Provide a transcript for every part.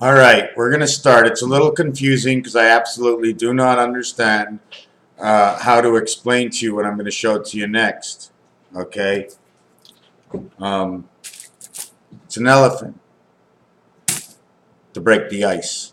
All right, we're going to start. It's a little confusing because I absolutely do not understand how to explain to you what I'm going to show to you next. Okay? Um, it's an elephant to break the ice.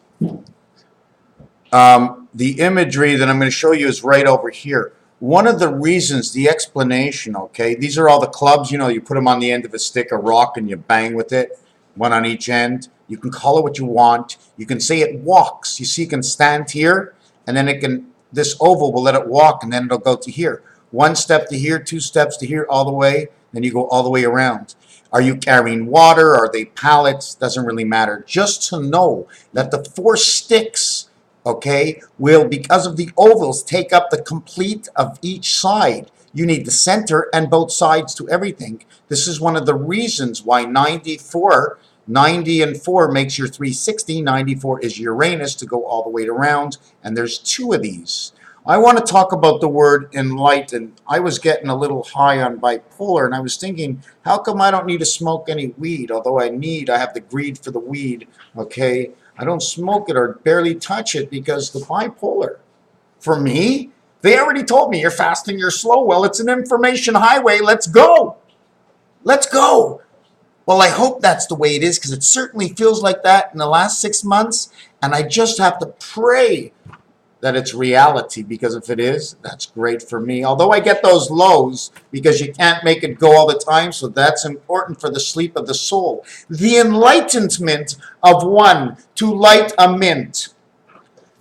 The imagery that I'm going to show you is right over here. One of the reasons, the explanation, okay, these are all the clubs, you know, you put them on the end of a stick, a rock, and you bang with it, one on each end. You can call it what you want. You can say it walks. You see, you can stand here, and then it can, this oval will let it walk, and then it'll go to here. One step to here, two steps to here, all the way, then you go all the way around. Are you carrying water? Are they pallets? Doesn't really matter. Just to know that the four sticks, okay, will, because of the ovals, take up the complete of each side. You need the center and both sides to everything. This is one of the reasons why 90 and 4 makes your 360. 94 is Uranus to go all the way around, and there's two of these. I want to talk about the word enlighten. I was getting a little high on bipolar, and I was thinking, how come I don't need to smoke any weed? Although I have the greed for the weed, okay? I don't smoke it or barely touch it because the bipolar. For me, they already told me you're fasting, you're slow. Well, it's an information highway. Let's go. Let's go. Well, I hope that's the way it is because it certainly feels like that in the last 6 months. And I just have to pray that it's reality, because if it is, that's great for me. Although I get those lows because you can't make it go all the time, so that's important for the sleep of the soul. The enlightenment of one, to light a mint.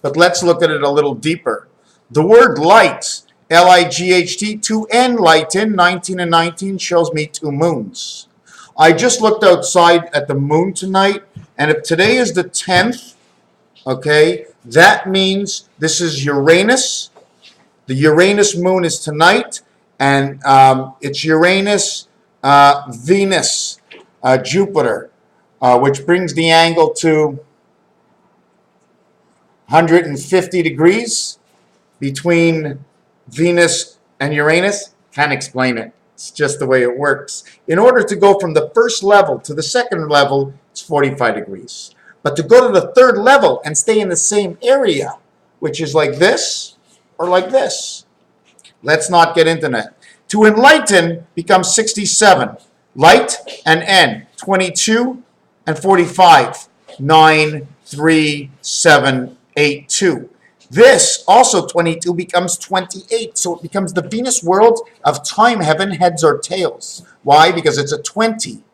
But let's look at it a little deeper. The word light, L-I-G-H-T, to enlighten, 19 and 19 shows me 2 moons. I just looked outside at the moon tonight, and if today is the 10th, okay, that means this is Uranus. The Uranus moon is tonight, and it's Uranus, Venus, Jupiter, which brings the angle to 150 degrees between Venus and Uranus. Can't explain it. It's just the way it works. In order to go from the first level to the second level, it's 45 degrees. But to go to the third level and stay in the same area, which is like this or like this, let's not get into that. To enlighten becomes 67. Light and N, 22 and 45. 9, 3, 7, 8, 2. This, also 22, becomes 28. So it becomes the Venus world of time, heaven, heads or tails. Why? Because it's a 20.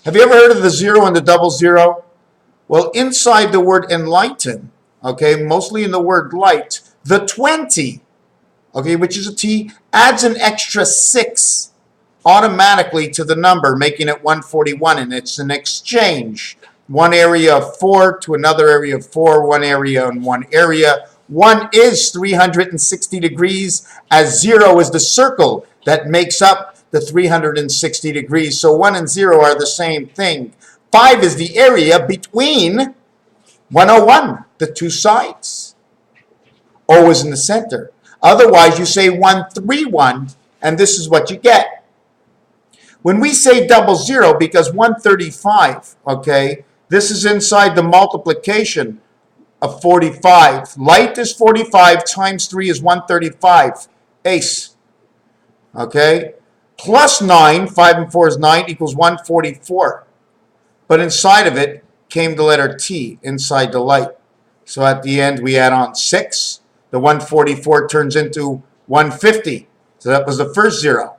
Have you ever heard of the 0 and the double 0? Well, inside the word enlighten, okay, mostly in the word light, the 20, okay, which is a T, adds an extra 6 automatically to the number, making it 141, and it's an exchange. One area of 4 to another area of 4, one area and one area. 1 is 360 degrees, as 0 is the circle that makes up the 360 degrees. So 1 and 0 are the same thing. 5 is the area between 101, the two sides. O is in the center. Otherwise, you say 131, and this is what you get. When we say double 0, because 135, okay, this is inside the multiplication of 45. Light is 45 times 3 is 135. Ace. Okay? Plus 9, 5 and 4 is 9, equals 144. But inside of it came the letter T, inside the light. So at the end, we add on 6. The 144 turns into 150. So that was the first 0.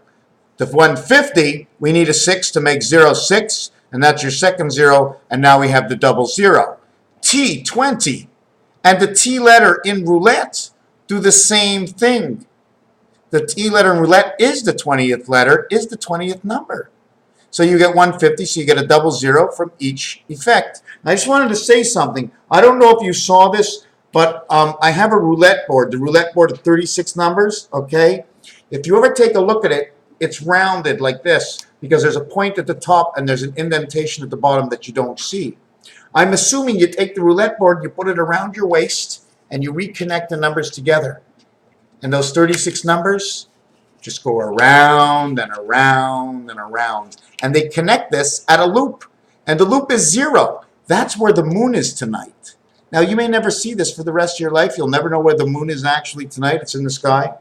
The 150, we need a 6 to make 0, 6. And that's your second 0. And now we have the double 0. T, 20. And the T letter in roulette do the same thing. The T letter in roulette is the 20th letter, is the 20th number. So you get 150, so you get a double 0 from each effect. I just wanted to say something. I don't know if you saw this, but I have a roulette board, the roulette board of 36 numbers, okay? If you ever take a look at it, it's rounded like this because there's a point at the top and there's an indentation at the bottom that you don't see. I'm assuming you take the roulette board, you put it around your waist, and you reconnect the numbers together. And those 36 numbers just go around and around and around. And they connect this at a loop. And the loop is 0. That's where the moon is tonight. Now, you may never see this for the rest of your life. You'll never know where the moon is actually tonight. It's in the sky.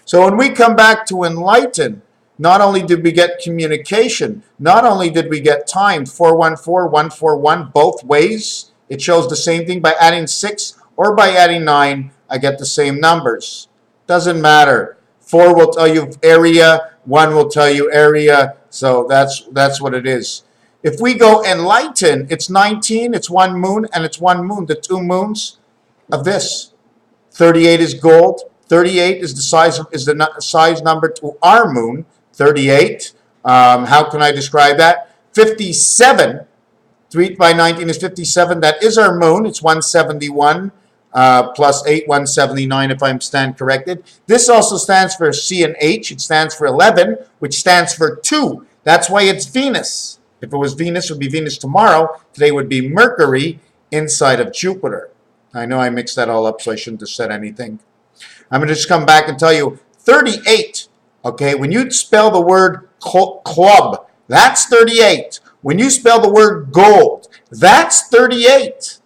So when we come back to enlighten, not only did we get communication, not only did we get time, 414, 141, both ways. It shows the same thing. By adding 6 or by adding 9, I get the same numbers. Doesn't matter. 4 will tell you area, 1 will tell you area. So that's what it is. If we go enlighten, it's 19, it's 1 moon, and it's 1 moon, the 2 moons of this. 38 is gold. 38 is the size number to our moon. 38. How can I describe that? 57. 3 by 19 is 57. That is our moon. It's 171 plus 8, 179 if I'm stand corrected. This also stands for C and H. It stands for 11, which stands for 2. That's why it's Venus. If it was Venus, it would be Venus tomorrow. Today would be Mercury inside of Jupiter. I know I mixed that all up, so I shouldn't have said anything. I'm going to just come back and tell you 38. Okay, when you spell the word club, that's 38. When you spell the word gold, that's 38.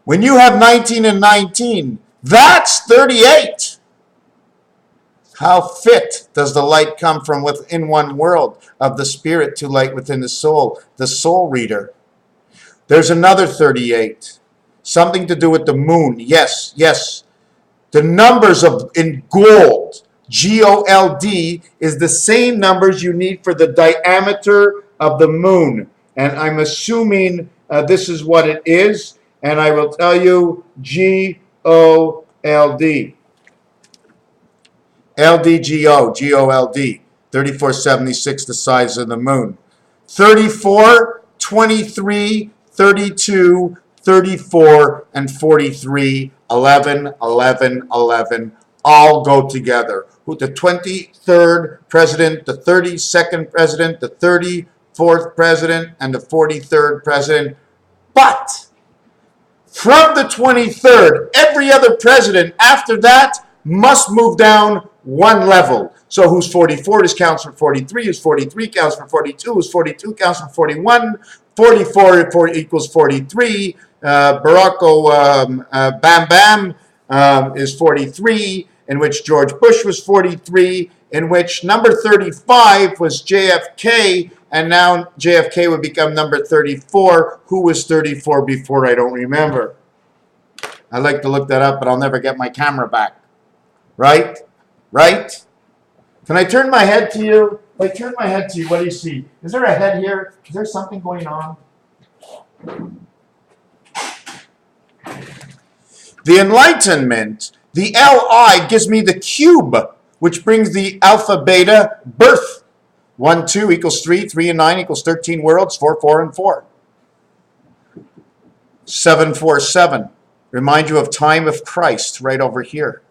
When you have 19 and 19, that's 38. How fit does the light come from within one world of the spirit to light within the soul reader? There's another 38. Something to do with the moon. Yes, yes. The numbers in gold, G-O-L-D, is the same numbers you need for the diameter of the moon. And I'm assuming this is what it is. And I will tell you G-O-L-D. L-D-G-O, G-O-L-D. 3476, the size of the moon. 34, 23, 32, 34, and 43, 11, 11, 11, all go together. The 23rd president, the 32nd president, the 34th president, and the 43rd president. But from the 23rd, every other president after that must move down 1 level. So who's 44? This counts for 43. Who's 43 counts for 42. Who's 42 counts for 41. 44 equals 43. Bam Bam is 43, in which George Bush was 43, in which number 35 was JFK, and now JFK would become number 34. Who was 34 before? I don't remember. I'd like to look that up, but I'll never get my camera back. Right? Right? Can I turn my head to you? If I turn my head to you, what do you see? Is there a head here? Is there something going on? The Enlightenment, the Li gives me the cube, which brings the alpha, beta, birth. 1, 2 equals 3, 3 and 9 equals 13 worlds, 4, 4 and 4. 7, 4, 7. Remind you of time of Christ right over here.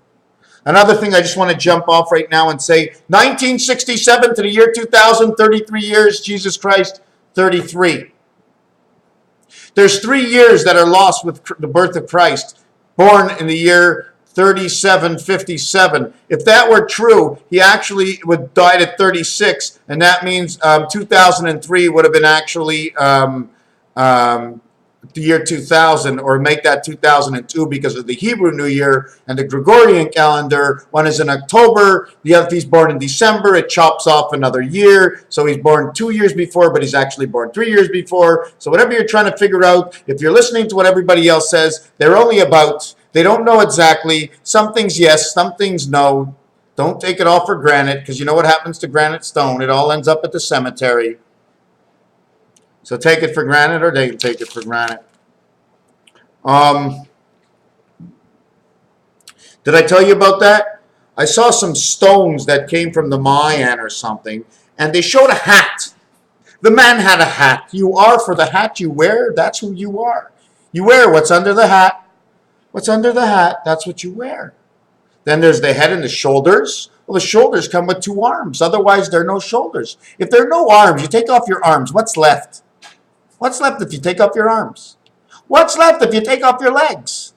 Another thing I just want to jump off right now and say, 1967 to the year 2000, 33 years, Jesus Christ, 33. There's 3 years that are lost with the birth of Christ, born in the year 3757. If that were true, he actually would died at 36, and that means 2003 would have been actually the year 2000, or make that 2002 because of the Hebrew New Year and the Gregorian calendar. One is in October, the other, if he's born in December, it chops off another year. So he's born 2 years before, but he's actually born 3 years before. So whatever you're trying to figure out, if you're listening to what everybody else says, they're only about, they don't know exactly. Some things yes, some things no. Don't take it all for granted, because you know what happens to granite stone. It all ends up at the cemetery. So take it for granted, or they can take it for granted. Did I tell you about that? I saw some stones that came from the Mayan or something, and they showed a hat. The man had a hat. You are for the hat you wear. That's who you are. You wear what's under the hat. What's under the hat, that's what you wear. Then there's the head and the shoulders. Well, the shoulders come with 2 arms. Otherwise, there are no shoulders. If there are no arms, you take off your arms. What's left? What's left if you take off your arms? What's left if you take off your legs?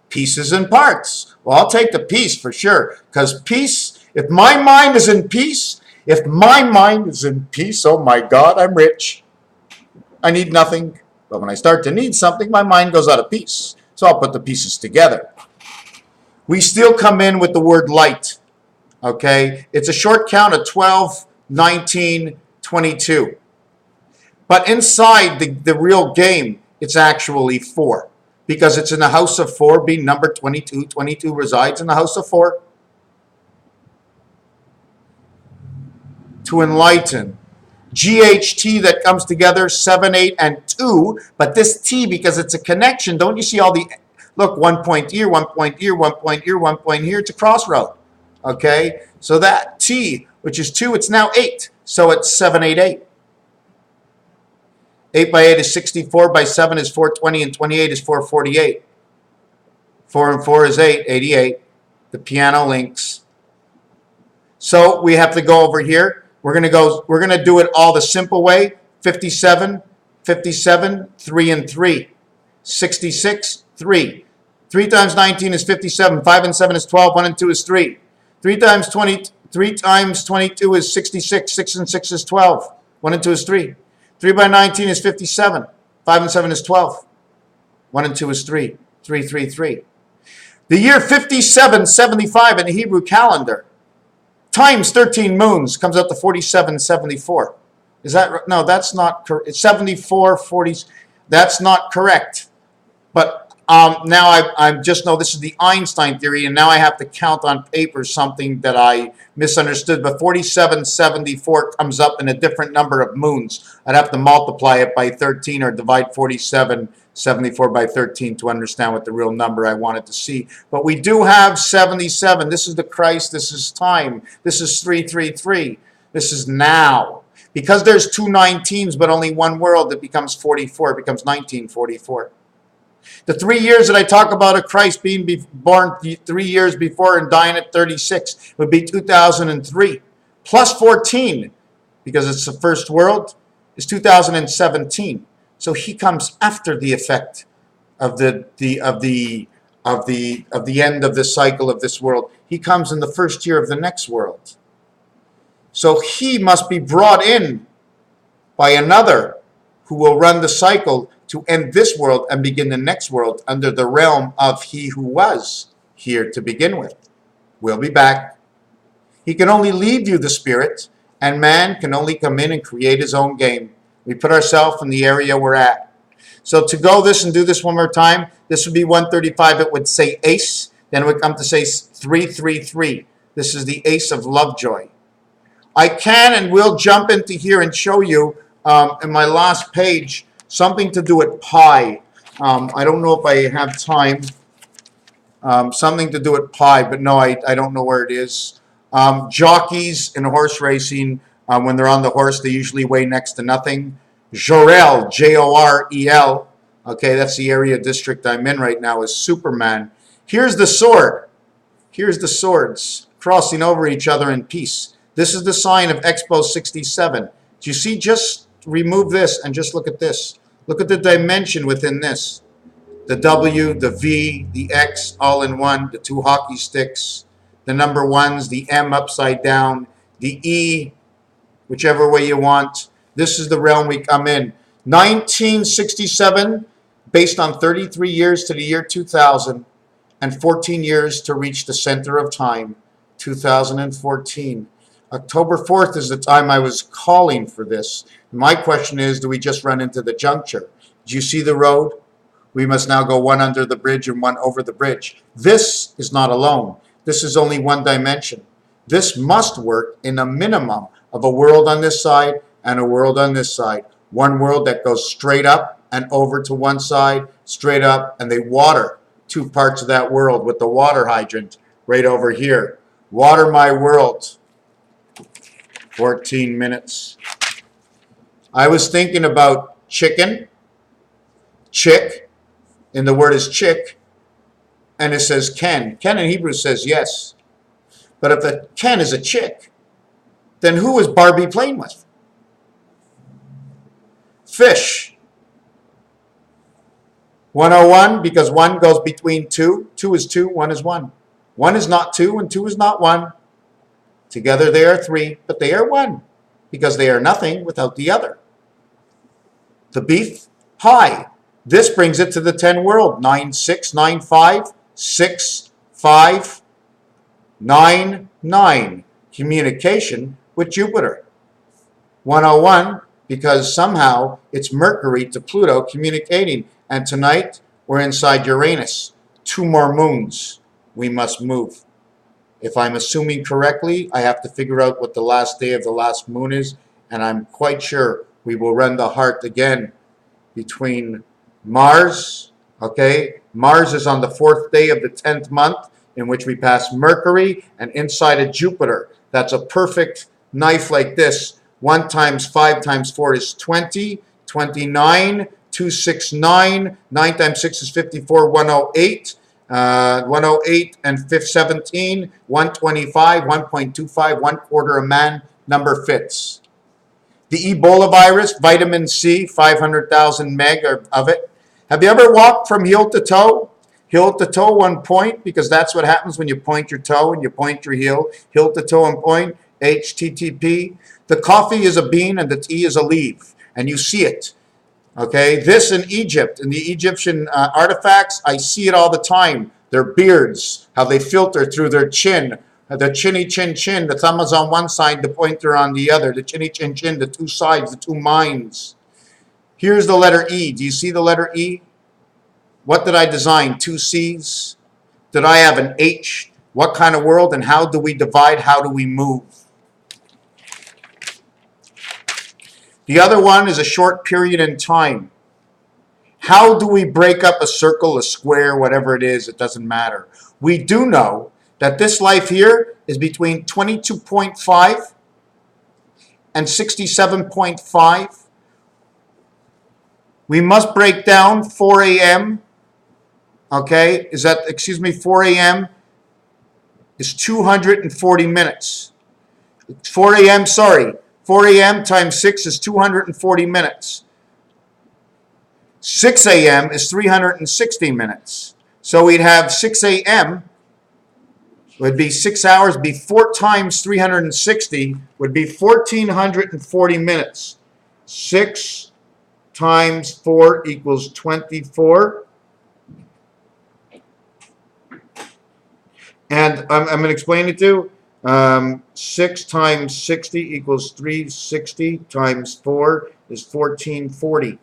Pieces and parts. Well, I'll take the piece for sure. Because peace, if my mind is in peace, If my mind is in peace, oh my God, I'm rich. I need nothing. But when I start to need something, my mind goes out of peace. So I'll put the pieces together. We still come in with the word light. Okay? It's a short count of 12, 19, 22. But inside the real game, it's actually 4. Because it's in the house of 4, being number 22. 22 resides in the house of 4. To enlighten. GHT that comes together, 7, 8, and 2. But this T, because it's a connection, don't you see all the... Look, 1 point here, 1 point here, 1 point here, 1 point here. It's a crossroad. Okay? So that T, which is 2, it's now 8. So it's 7, 8, 8. 8 by 8 is 64, by 7 is 420, and 28 is 448. 4 and 4 is 8, 88. The piano links. So we have to go over here. We're going to do it all the simple way. 57, 57, 3 and 3. 66, 3. 3 times 19 is 57. 5 and 7 is 12. 1 and 2 is 3. 3 times 22 is 66. 6 and 6 is 12. 1 and 2 is 3. 3 by 19 is 57. 5 and 7 is 12. 1 and 2 is 3. 3, 3, 3. The year 5775 in the Hebrew calendar times 13 moons comes out to 4774. Is that right? No, that's not correct. It's 74, 40. That's not correct. But now I just know this is the Einstein theory, and now I have to count on paper something that I misunderstood. But 4774 comes up in a different number of moons. I'd have to multiply it by 13 or divide 4774 by 13 to understand what the real number I wanted to see. But we do have 77. This is the Christ. This is time. This is 333. This is now. Because there's 2 19s but only one world, it becomes 44. It becomes 1944. The 3 years that I talk about of Christ being born 3 years before and dying at 36 would be 2003. Plus 14, because it's the first world, is 2017. So he comes after the effect of the end of the cycle of this world. He comes in the first year of the next world. So he must be brought in by another who will run the cycle to end this world and begin the next world under the realm of he who was here to begin with. We'll be back. He can only leave you the spirit, and man can only come in and create his own game. We put ourselves in the area we're at. So to go this and do this one more time, this would be 135. It would say ace. Then it would come to say 333. This is the ace of Lovejoy. I can and will jump into here and show you in my last page something to do with pi. I don't know if I have time. Something to do with pi, but no, I don't know where it is. Jockeys in horse racing, when they're on the horse, they usually weigh next to nothing. Jorel, Jorel. Okay, that's the area district I'm in right now, is Superman. Here's the sword. Here's the swords crossing over each other in peace. This is the sign of Expo 67. Do you see? Just remove this and just look at this. Look at the dimension within this. The W, the V, the X, all in one. The 2 hockey sticks. The number 1s, the M upside down. The E, whichever way you want. This is the realm we come in. 1967, based on 33 years to the year 2000, and 14 years to reach the center of time, 2014. October 4th is the time I was calling for this. My question is, do we just run into the juncture? Do you see the road? We must now go one under the bridge and one over the bridge. This is not alone. This is only one dimension. This must work in a minimum of a world on this side and a world on this side. One world that goes straight up and over to one side, straight up, and they water 2 parts of that world with the water hydrant right over here. Water my world. 14 minutes. I was thinking about chicken, chick, and the word is chick, and it says Ken. Ken in Hebrew says yes. But if the Ken is a chick, then who is Barbie playing with? Fish. 101, because 1 goes between 2. 2 is 2, 1 is 1. 1 is not 2, and 2 is not 1. Together they are three, but they are one, because they are nothing without the other. The beef, pi. This brings it to the 10 world. 9, 6, 9, 5, 6, 5, 9, 9. Communication with Jupiter. 101, because somehow it's Mercury to Pluto communicating. And tonight we're inside Uranus. 2 more moons. We must move. If I'm assuming correctly, I have to figure out what the last day of the last moon is, and I'm quite sure we will run the heart again between Mars, okay? Mars is on the 4th day of the 10th month, in which we pass Mercury, and inside of Jupiter. That's a perfect knife like this. 1 times 5 times 4 is 20, 29, 269, 9 times 6 is 54, 108. 108 and 5 17, 125, 1.25, 1/4 a man, number fits. The Ebola virus, vitamin C, 500,000 meg of it. Have you ever walked from heel to toe? Heel to toe, 1 point, because that's what happens when you point your toe and you point your heel. Heel to toe and point, HTTP. The coffee is a bean and the tea is a leaf, and you see it. Okay, this in Egypt, in the Egyptian artifacts, I see it all the time. Their beards, how they filter through their chin, the chinny chin chin, the thumb is on one side, the pointer on the other, the chinny chin chin, the 2 sides, the 2 minds. Here's the letter E. Do you see the letter E? What did I design? 2 C's? Did I have an H? What kind of world, and how do we divide? How do we move? The other one is a short period in time. How do we break up a circle, a square, whatever it is? It doesn't matter. We do know that this life here is between 22.5 and 67.5. We must break down 4 a.m. Okay, 4 a.m. is 240 minutes. 4 a.m., sorry. 4 a.m. times 6 is 240 minutes. 6 a.m. is 360 minutes. So we'd have 6 a.m. would be 6 hours, be 4 times 360 would be 1,440 minutes. 6 times 4 equals 24. And I'm going to explain it to you. 6 times 60 equals 360 times 4 is 1440.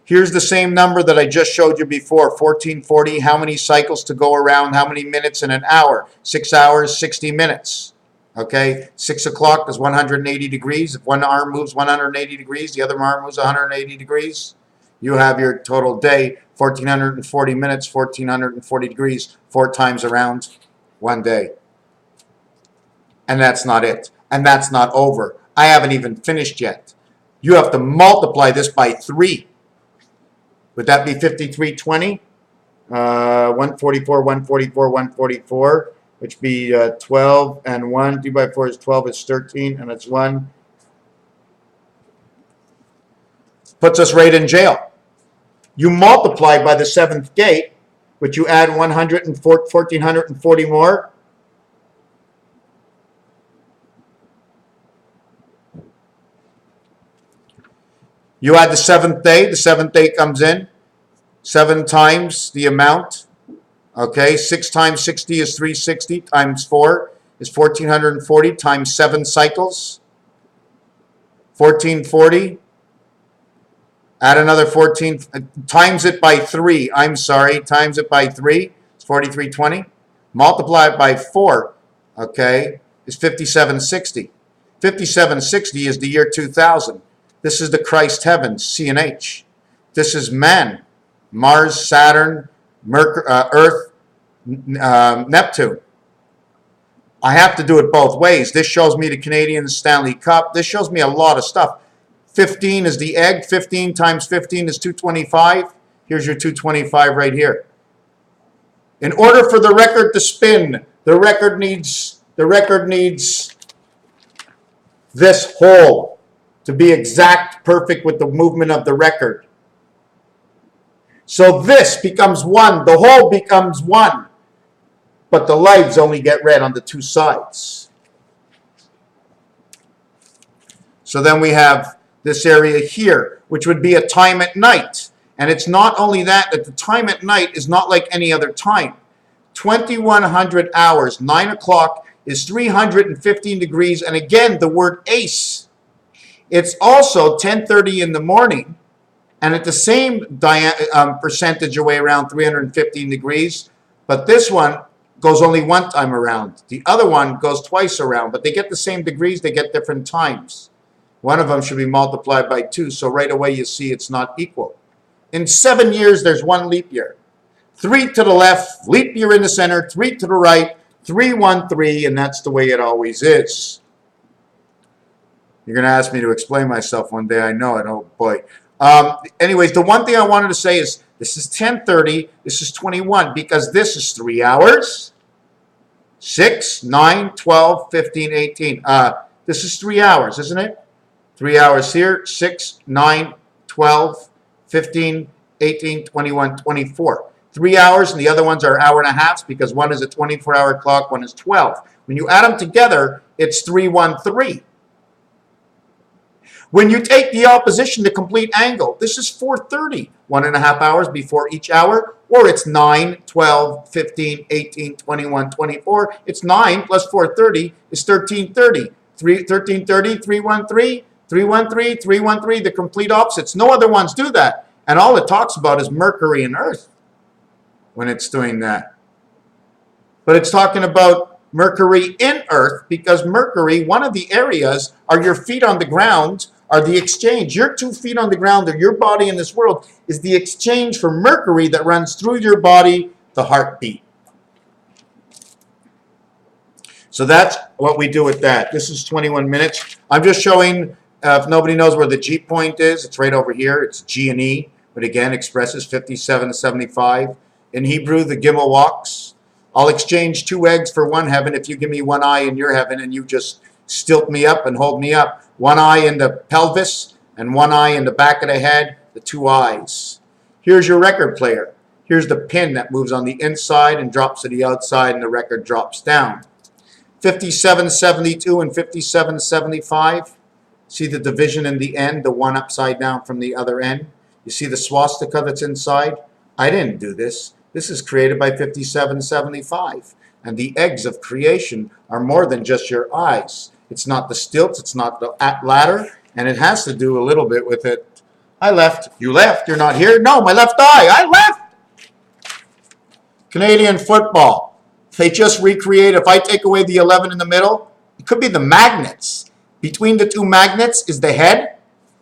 Here's the same number that I just showed you before, 1440. How many cycles to go around? How many minutes in an hour? 6 hours, 60 minutes. Okay, 6 o'clock is 180 degrees. If one arm moves 180 degrees, the other arm moves 180 degrees. You have your total day, 1,440 minutes, 1,440 degrees, 4 times around one day. And that's not it. And that's not over. I haven't even finished yet. You have to multiply this by 3. Would that be 5320? 144, 144, 144, which be 12 and 1. 2 by 4 is 12, it's 13, and it's 1. Puts us right in jail. You multiply by the 7th gate, which you add 1,440 more. You add the 7th day. The 7th day comes in. 7 times the amount. Okay, 6 times 60 is 360 times 4 is 1,440 times 7 cycles. 1,440. Add another 14. Times it by 3. I'm sorry. Times it by 3. It's 4,320. Multiply it by 4. Okay, is 5,760. 5,760 is the year 2000. This is the Christ heavens, C and H. This is man, Mars, Saturn, Mercury, Earth, Neptune. I have to do it both ways. This shows me the Canadian Stanley Cup. This shows me a lot of stuff. 15 is the egg. 15 times 15 is 225. Here's your 225 right here. In order for the record to spin, the record needs this hole to be exact, perfect with the movement of the record. So this becomes 1. The whole becomes 1. But the lights only get red on the 2 sides. So then we have this area here, which would be a time at night. And it's not only that the time at night is not like any other time. 2100 hours, 9 o'clock is 315 degrees. And again, the word ace. It's also 10:30 in the morning. And at the same percentage away, around 315 degrees. But this one goes only one time around. The other one goes twice around. But they get the same degrees. They get different times. One of them should be multiplied by 2. So right away you see it's not equal. In 7 years, there's one leap year. 3 to the left, leap year in the center, 3 to the right, 313, and that's the way it always is. You're going to ask me to explain myself one day. I know it. Oh, boy. Anyways, the one thing I wanted to say is this is 10:30, this is 21, because this is 3 hours, 6, 9, 12, 15, 18. This is 3 hours, isn't it? 3 hours here, 6, 9, 12, 15, 18, 21, 24. 3 hours, and the other ones are hour and a half because one is a 24-hour clock, one is 12. When you add them together, it's 313. When you take the opposition, the complete angle, this is 430, 1.5 hours before each hour, or it's 9, 12, 15, 18, 21, 24. It's 9 plus 430 is 1330. 1330, 313, 313, 313, the complete opposites. No other ones do that. And all it talks about is Mercury and Earth when it's doing that. But it's talking about Mercury in Earth because Mercury, one of the areas, are your feet on the ground, are the exchange. Your 2 feet on the ground, or your body in this world, is the exchange for Mercury that runs through your body, the heartbeat. So that's what we do with that. This is 21 minutes. I'm just showing, if nobody knows where the G point is, it's right over here. It's G and E, but again, expresses 57 to 75. In Hebrew, the Gimel walks. I'll exchange 2 eggs for 1 heaven if you give me 1 eye in your heaven and you just stilt me up and hold me up. 1 eye in the pelvis and 1 eye in the back of the head, the 2 eyes. Here's your record player. Here's the pin that moves on the inside and drops to the outside and the record drops down. 5772 and 5775. See the division in the end, the 1 upside down from the other end. You see the swastika that's inside? I didn't do this. This is created by 5775. And the eggs of creation are more than just your eyes. It's not the stilts, it's not the ladder, and it has to do a little bit with it. I left. You left. You're not here. No, my left eye. I left. Canadian football. They just recreate. If I take away the 11 in the middle, it could be the magnets. Between the 2 magnets is the head,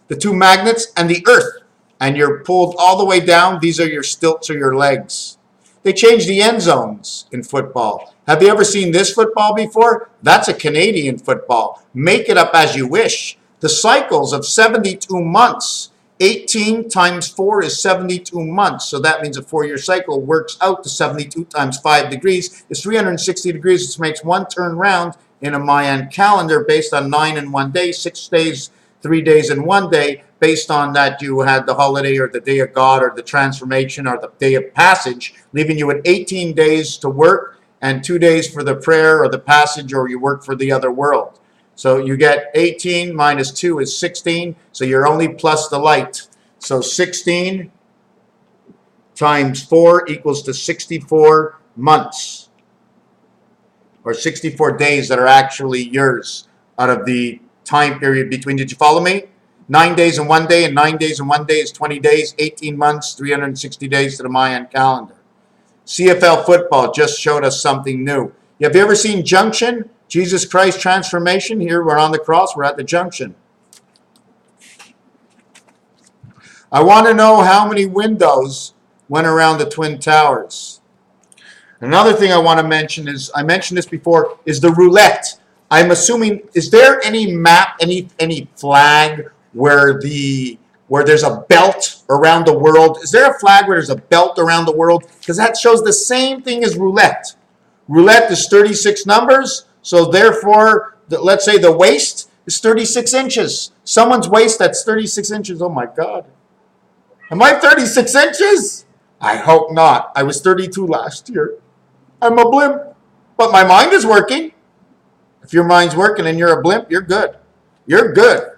the 2 magnets, and the earth. And you're pulled all the way down. These are your stilts or your legs. They changed the end zones in football. Have you ever seen this football before? That's a Canadian football. Make it up as you wish. The cycles of 72 months. 18 times 4 is 72 months. So that means a 4-year cycle works out to 72 times 5 degrees is 360 degrees, which makes 1 turn round in a Mayan calendar based on 9 in 1 day, 6 days, 3 days in 1 day. Based on that, you had the holiday or the day of God or the transformation or the day of passage, leaving you at 18 days to work and 2 days for the prayer or the passage, or you work for the other world. So you get 18 minus 2 is 16, so you're only plus the light. So 16 times 4 equals to 64 months, or 64 days that are actually yours out of the time period between. Did you follow me? 9 days in 1 day, and 9 days in 1 day is 20 days, 18 months, 360 days to the Mayan calendar. CFL football just showed us something new. Have you ever seen Junction? Jesus Christ Transformation. Here we're on the cross. We're at the junction. I want to know how many windows went around the Twin Towers. Another thing I want to mention is, I mentioned this before, is the roulette. I'm assuming, is there any map, any flag where there's a belt around the world? Is there a flag where there's a belt around the world? Because that shows the same thing as roulette. Roulette is 36 numbers. So therefore, let's say the waist is 36 inches. Someone's waist, that's 36 inches. Oh my God. Am I 36 inches? I hope not. I was 32 last year. I'm a blimp. But my mind is working. If your mind's working and you're a blimp, you're good. You're good.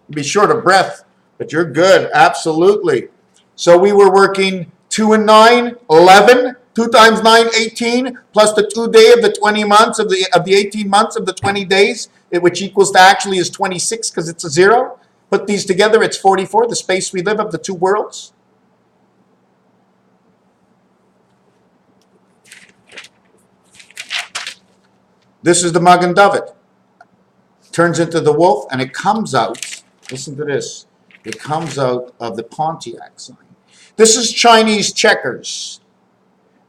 Be short of breath, but you're good. Absolutely. So we were working 2 and 9, 11. 2 times 9, 18, plus the 2 day of the 20 months of the 18 months of the 20 days, which equals to actually is 26 because it's a 0. Put these together, it's 44, the space we live of the two worlds. This is the Magen David. Turns into the wolf, and it comes out, listen to this, it comes out of the Pontiac sign. This is Chinese checkers.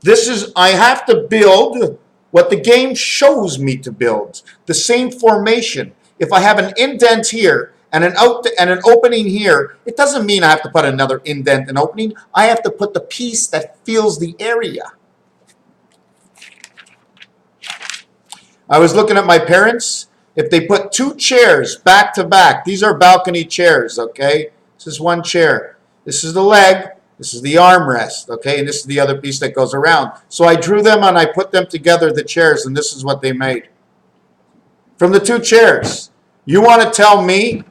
This is, I have to build what the game shows me to build. The same formation. If I have an indent here and an opening here, it doesn't mean I have to put another indent and opening. I have to put the piece that fills the area. I was looking at my parents. If they put 2 chairs back to back, these are balcony chairs, okay? This is one chair. This is the leg. This is the armrest, okay? And this is the other piece that goes around. So I drew them and I put them together, the chairs, and this is what they made. From the 2 chairs. You want to tell me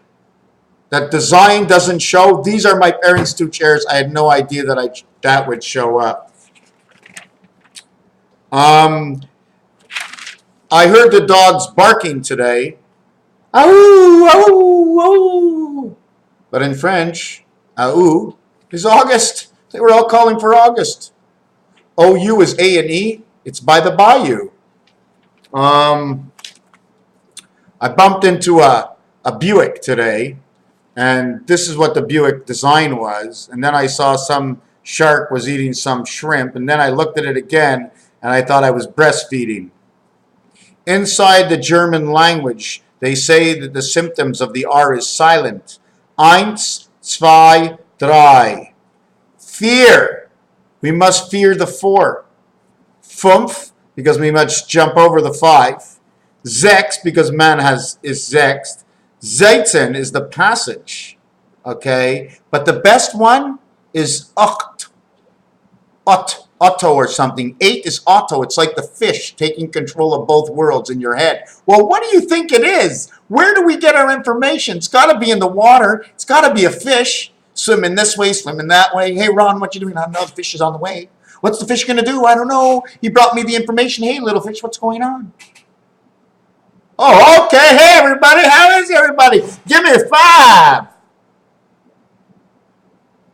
that design doesn't show? These are my parents' 2 chairs. I had no idea that that would show up. I heard the dogs barking today. Ow, ow, ow. But in French, ow is August. They were all calling for August. OU is A&E. It's by the bayou. I bumped into a Buick today, and this is what the Buick design was. And then I saw some shark was eating some shrimp, and then I looked at it again, and I thought I was breastfeeding. Inside the German language, they say that the symptoms of the R is silent. Eins, zwei, drei. Fear. We must fear the 4. Fünf, because we must jump over the 5. Sechs, because man is sechst. 16 is the passage. Okay? But the best one is acht. Otto or something. 8 is Otto. It's like the fish taking control of both worlds in your head. Well, what do you think it is? Where do we get our information? It's got to be in the water. It's got to be a fish. Swimming this way, swimming that way. Hey, Ron, what you doing? I don't know. The fish is on the way. What's the fish going to do? I don't know. He brought me the information. Hey, little fish, what's going on? Oh, okay. Hey, everybody. How is everybody? Give me 5.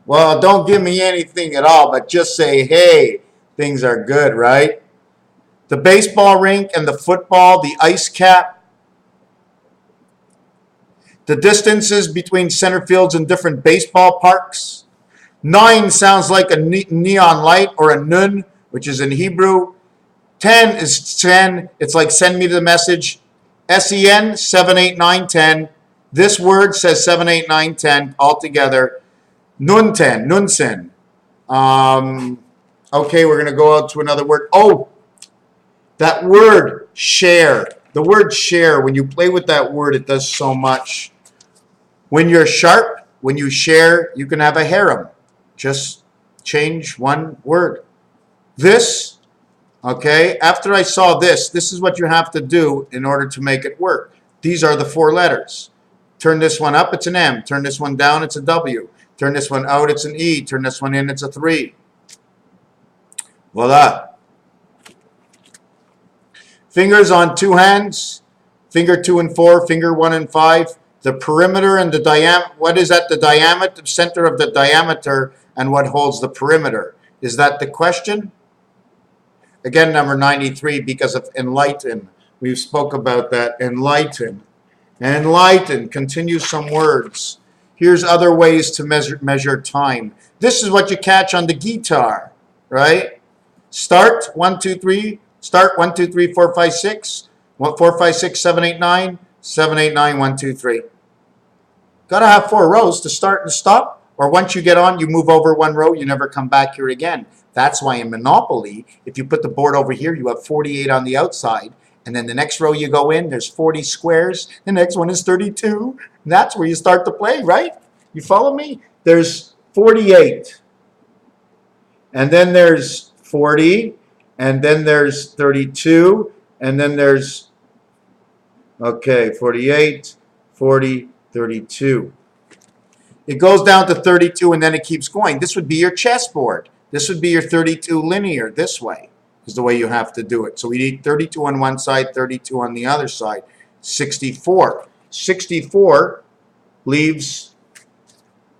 Well, don't give me anything at all, but just say, hey, things are good, right? The baseball rink and the football, the ice cap. The distances between center fields and different baseball parks. 9 sounds like a neon light or a nun, which is in Hebrew. 10 is 10. It's like send me the message. SEN, 7, 8, 9, 10. This word says 7, 8, 9, 10 all together. Nunten, nunsen. Okay, we're going to go out to another word. Oh, that word, share. The word share, when you play with that word, it does so much. When you're sharp, when you share, you can have a harem. Just change one word. This, okay, after I saw this is what you have to do in order to make it work. These are the 4 letters. Turn this one up, it's an M. Turn this one down, it's a W. Turn this one out, it's an E. Turn this one in, it's a 3. Voila. Fingers on 2 hands. Finger 2 and 4, finger 1 and 5. The perimeter and the diameter. What is at the diameter, center of the diameter, and what holds the perimeter? Is that the question? Again, number 93, because of enlighten. We spoke about that. Enlighten. Enlighten. Continue some words. Here's other ways to measure time. This is what you catch on the guitar, right? Start, 1, 2, 3. Start, 1, 2, 3, 4, 5, 6. 4, 5, 6, 7, 8, 9. 7, 8, 9, 1, 2, 3. Got to have 4 rows to start and stop. Or once you get on, you move over 1 row, you never come back here again. That's why in Monopoly, if you put the board over here, you have 48 on the outside. And then the next row you go in, there's 40 squares. The next one is 32. And that's where you start to play, right? You follow me? There's 48. And then there's 40. And then there's 32. And then there's, okay, 48, 40, 32. It goes down to 32 and then it keeps going. This would be your chessboard. This would be your 32 linear this way is the way you have to do it. So we need 32 on one side, 32 on the other side. 64. 64 leaves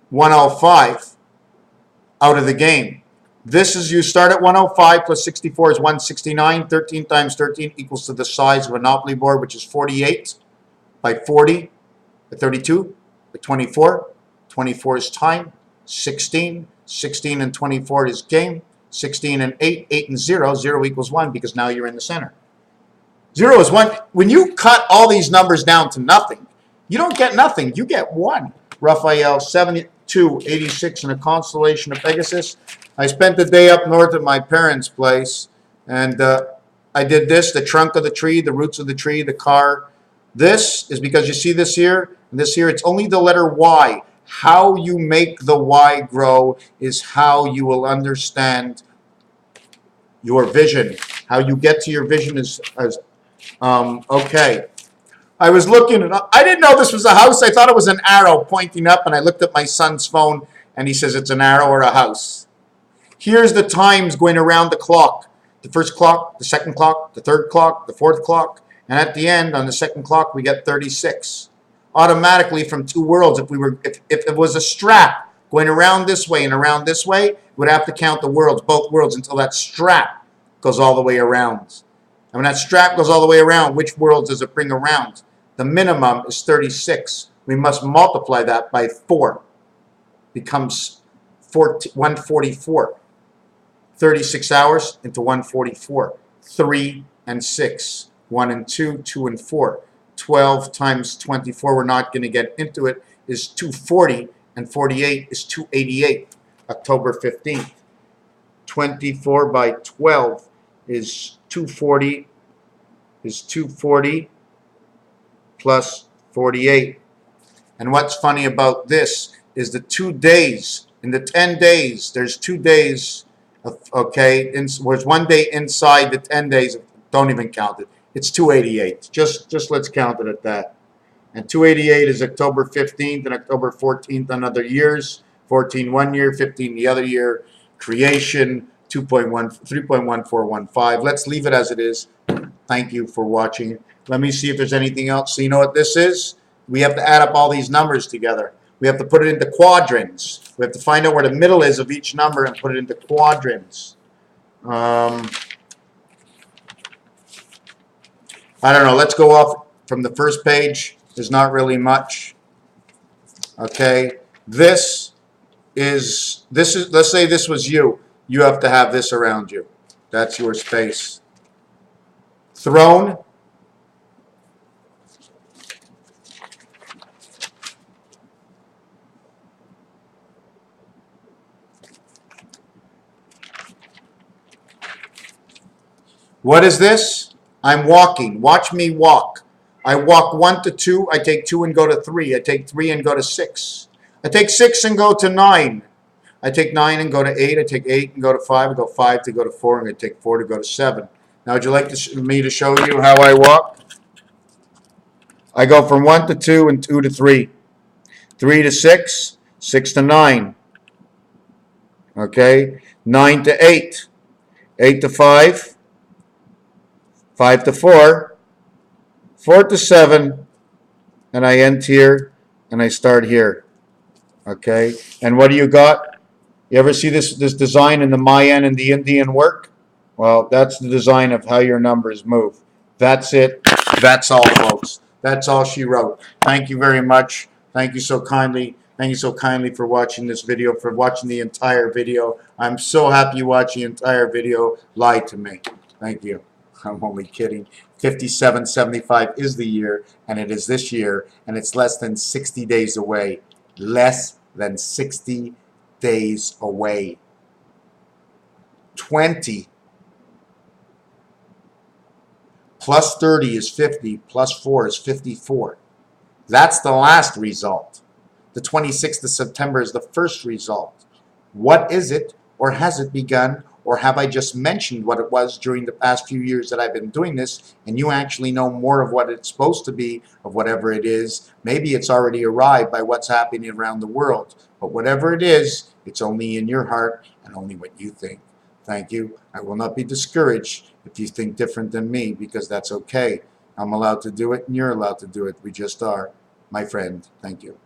105 out of the game. This is, you start at 105 plus 64 is 169. 13 times 13 equals to the size of a Monopoly board, which is 48 by 40 by 32 by 24. 24 is time. 16. 16 and 24 is game. 16 and 8. 8 and 0. 0 equals 1 because now you're in the center. 0 is 1. When you cut all these numbers down to nothing, you don't get nothing. You get 1. Raphael, 72, 86 in a constellation of Pegasus. I spent the day up north at my parents' place, and I did this, the trunk of the tree, the roots of the tree, the car. This is because you see this here, and this here, it's only the letter Y. How you make the Y grow is how you will understand your vision. How you get to your vision is okay. I was looking, and I didn't know this was a house. I thought it was an arrow pointing up, and I looked at my son's phone, and he says it's an arrow or a house. Here's the times going around the clock. The first clock, the second clock, the third clock, the fourth clock, and at the end, on the second clock, we get 36. Automatically from two worlds, if it was a strap going around this way and around this way, we'd have to count the worlds, both worlds, until that strap goes all the way around. And when that strap goes all the way around, which worlds does it bring around? The minimum is 36. We must multiply that by 4. Becomes 144. 36 hours into 144. 3 and 6. 1 and 2, 2 and 4. 12 times 24, we're not going to get into it, is 240, and 48 is 288. October 15th. 24 by 12 is 240, plus 48. And what's funny about this is the 2 days, in the 10 days, there's 2 days, okay, there's 1 day inside the 10 days, don't even count it. It's 288. Just let's count it at that. And 288 is October 15th and October 14th on other years. 14 1 year, 15 the other year. Creation 3.1415. Let's leave it as it is. Thank you for watching. Let me see if there's anything else. So you know what this is? We have to add up all these numbers together. We have to put it into quadrants. We have to find out where the middle is of each number and put it into quadrants. I don't know. Let's go off from the first page. There's not really much. Okay. This is, let's say this was you. You have to have this around you. That's your space. Throne. What is this? I'm walking. Watch me walk. I walk 1 to 2. I take 2 and go to 3. I take 3 and go to 6. I take 6 and go to 9. I take 9 and go to 8. I take 8 and go to 5. I go 5 to go to 4. And I take 4 to go to 7. Now, would you like me to show you how I walk? I go from 1 to 2 and 2 to 3. 3 to 6. 6 to 9. Okay. 9 to 8. 8 to 5. 5 to 4, 4 to 7, and I end here, and I start here. Okay, and what do you got? You ever see this design in the Mayan and the Indian work? Well, that's the design of how your numbers move. That's it. That's all, folks. That's all she wrote. Thank you very much. Thank you so kindly. Thank you so kindly for watching this video, for watching the entire video. I'm so happy you watched the entire video. Lie to me. Thank you. I'm only kidding. 5775 is the year, and it is this year, and it's less than 60 days away. Less than 60 days away. 20 plus 30 is 50, plus 4 is 54. That's the last result. The 26th of September is the first result. What is it, or has it begun, Or have I just mentioned what it was during the past few years that I've been doing this, and you actually know more of what it's supposed to be, of whatever it is? Maybe it's already arrived by what's happening around the world. But whatever it is, it's only in your heart and only what you think. Thank you. I will not be discouraged if you think different than me, because that's okay. I'm allowed to do it and you're allowed to do it. We just are. My friend, thank you.